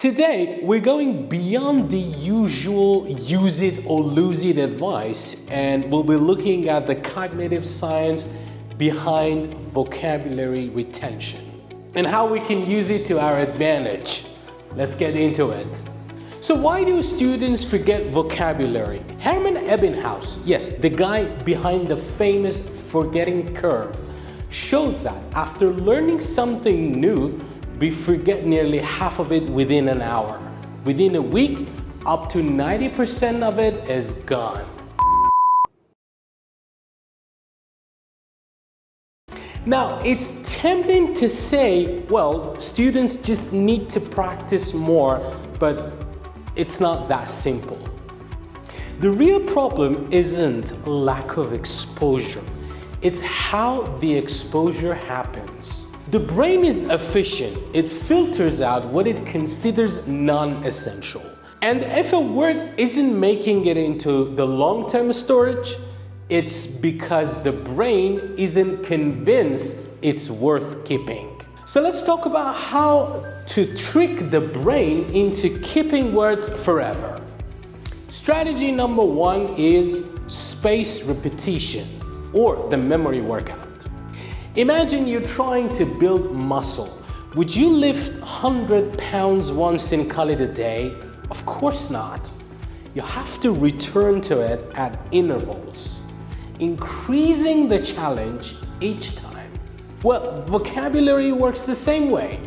Today, we're going beyond the usual use it or lose it advice, and we'll be looking at the cognitive science behind vocabulary retention and how we can use it to our advantage. Let's get into it. So why do students forget vocabulary? Hermann Ebbinghaus, yes, the guy behind the famous Forgetting Curve, showed that after learning something new, we forget nearly half of it within an hour. Within a week, up to 90% of it is gone. Now, it's tempting to say, well, students just need to practice more, but it's not that simple. The real problem isn't lack of exposure. It's how the exposure happens. The brain is efficient. It filters out what it considers non-essential. And if a word isn't making it into the long-term storage, it's because the brain isn't convinced it's worth keeping. So let's talk about how to trick the brain into keeping words forever. Strategy number one is spaced repetition, or the memory workout. Imagine you're trying to build muscle. Would you lift 100 pounds once and call it a day? Of course not. You have to return to it at intervals, increasing the challenge each time. Well, vocabulary works the same way.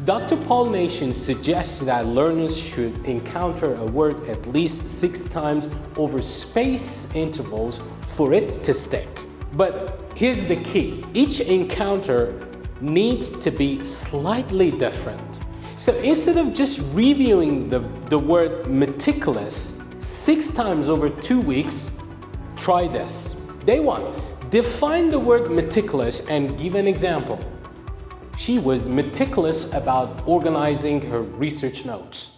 Dr. Paul Nation suggests that learners should encounter a word at least 6 times over spaced intervals for it to stick. But here's the key. Each encounter needs to be slightly different. So instead of just reviewing the word meticulous 6 times over 2 weeks, try this. Day 1, define the word meticulous and give an example. She was meticulous about organizing her research notes.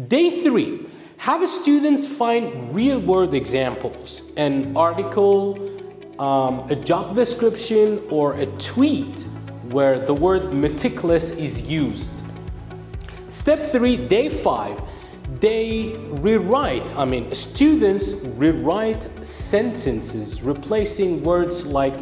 Day 3, have students find real-world examples, an article, a job description, or a tweet where the word meticulous is used. Step 3, day 5, students rewrite sentences replacing words like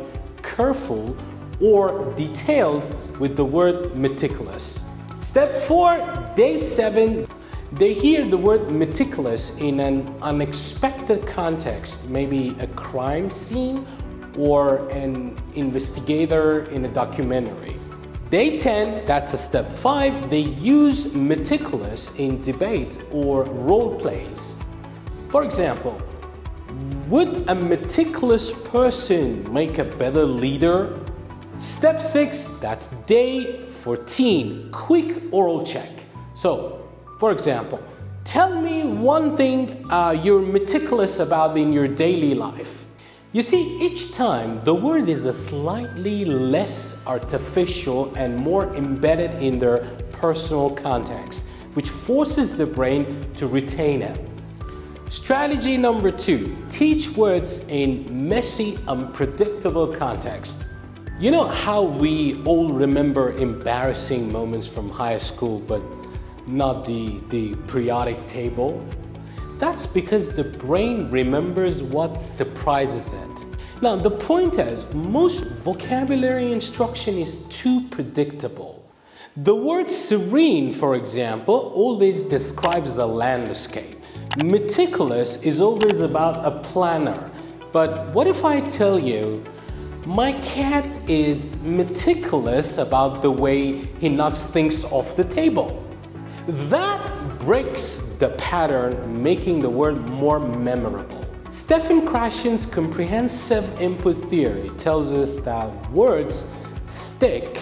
careful or detailed with the word meticulous. Step 4, day 7, they hear the word meticulous in an unexpected context, maybe a crime scene or an investigator in a documentary. Day 10, that's a step 5, they use meticulous in debate or role plays. For example, would a meticulous person make a better leader? Step 6, that's day 14, quick oral check. So, for example, tell me one thing you're meticulous about in your daily life. You see, each time the word is a slightly less artificial and more embedded in their personal context, which forces the brain to retain it. Strategy number 2, teach words in messy, unpredictable context. You know how we all remember embarrassing moments from high school, but not the periodic table? That's because the brain remembers what surprises it. Now, the point is, most vocabulary instruction is too predictable. The word serene, for example, always describes the landscape. Meticulous is always about a planner. But what if I tell you, my cat is meticulous about the way he knocks things off the table? That breaks the pattern, making the word more memorable. Stephen Krashen's comprehensive input theory tells us that words stick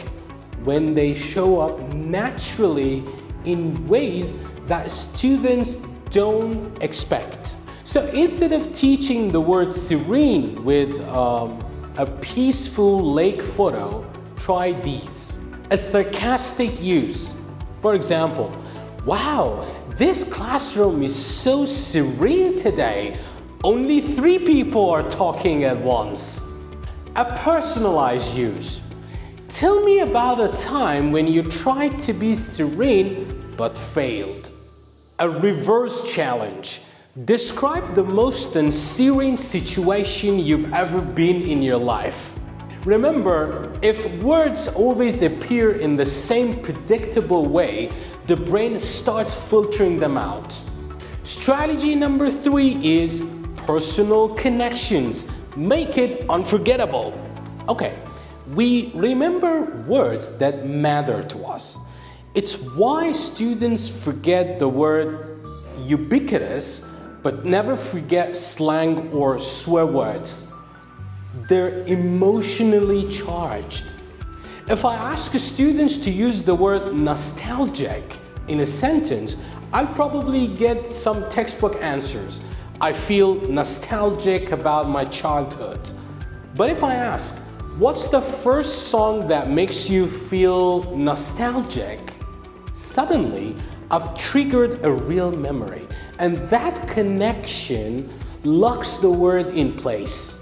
when they show up naturally in ways that students don't expect. So instead of teaching the word serene with a peaceful lake photo, try these. A sarcastic use. For example, wow, this classroom is so serene today. Only 3 people are talking at once. A personalized use. Tell me about a time when you tried to be serene but failed. A reverse challenge. Describe the most unsearing situation you've ever been in your life. Remember, if words always appear in the same predictable way, the brain starts filtering them out. Strategy number 3 is personal connections. Make it unforgettable. Okay, we remember words that matter to us. It's why students forget the word ubiquitous, but never forget slang or swear words. They're emotionally charged. If I ask students to use the word nostalgic in a sentence, I probably get some textbook answers. I feel nostalgic about my childhood. But if I ask, what's the first song that makes you feel nostalgic? Suddenly, I've triggered a real memory, and that connection locks the word in place.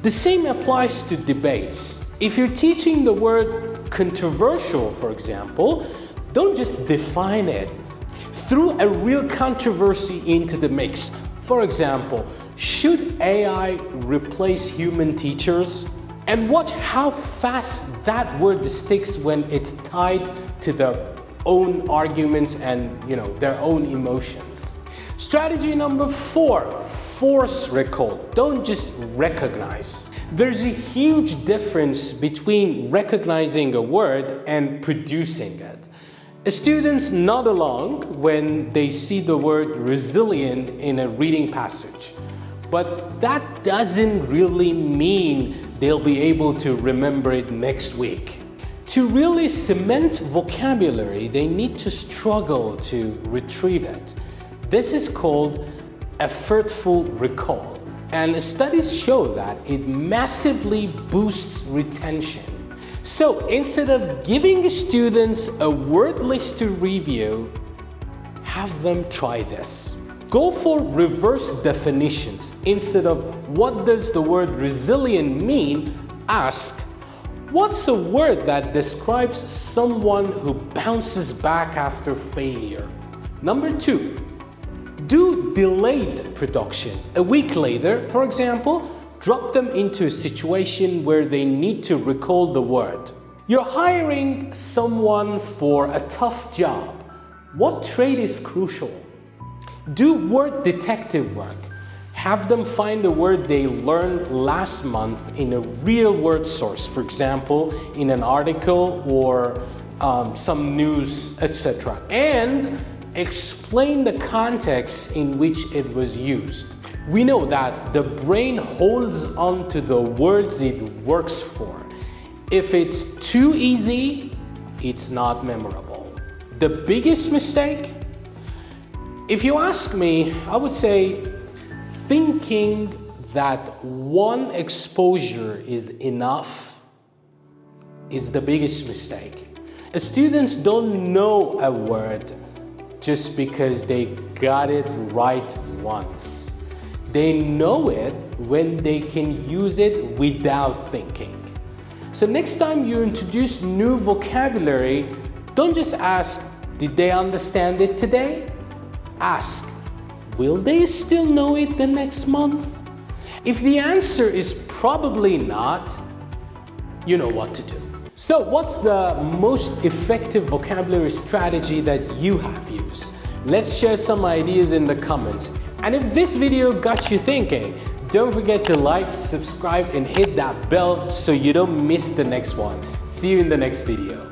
The same applies to debates. If you're teaching the word controversial, for example, don't just define it. Throw a real controversy into the mix. For example, should AI replace human teachers? And watch how fast that word sticks when it's tied to their own arguments and their own emotions. Strategy number 4, force recall. Don't just recognize. There's a huge difference between recognizing a word and producing it. Students nod along when they see the word resilient in a reading passage, but that doesn't really mean they'll be able to remember it next week. To really cement vocabulary, they need to struggle to retrieve it. This is called effortful recall, and studies show that it massively boosts retention. So instead of giving students a word list to review, have them try this. Go for reverse definitions. Instead of what does the word resilient mean, ask, what's a word that describes someone who bounces back after failure? Number 2, do delayed production. A week later, for example, drop them into a situation where they need to recall the word. You're hiring someone for a tough job. What trait is crucial? Do word detective work. Have them find a word they learned last month in a real word source, for example, in an article or some news, etc. And explain the context in which it was used. We know that the brain holds on to the words it works for. If it's too easy, it's not memorable. The biggest mistake? If you ask me, I would say thinking that one exposure is enough is the biggest mistake. Students don't know a word just because they got it right once. They know it when they can use it without thinking. So next time you introduce new vocabulary, don't just ask, did they understand it today? Ask, will they still know it the next month? If the answer is probably not, you know what to do. So what's the most effective vocabulary strategy that you have used? Let's share some ideas in the comments. And if this video got you thinking, don't forget to like, subscribe, and hit that bell so you don't miss the next one. See you in the next video.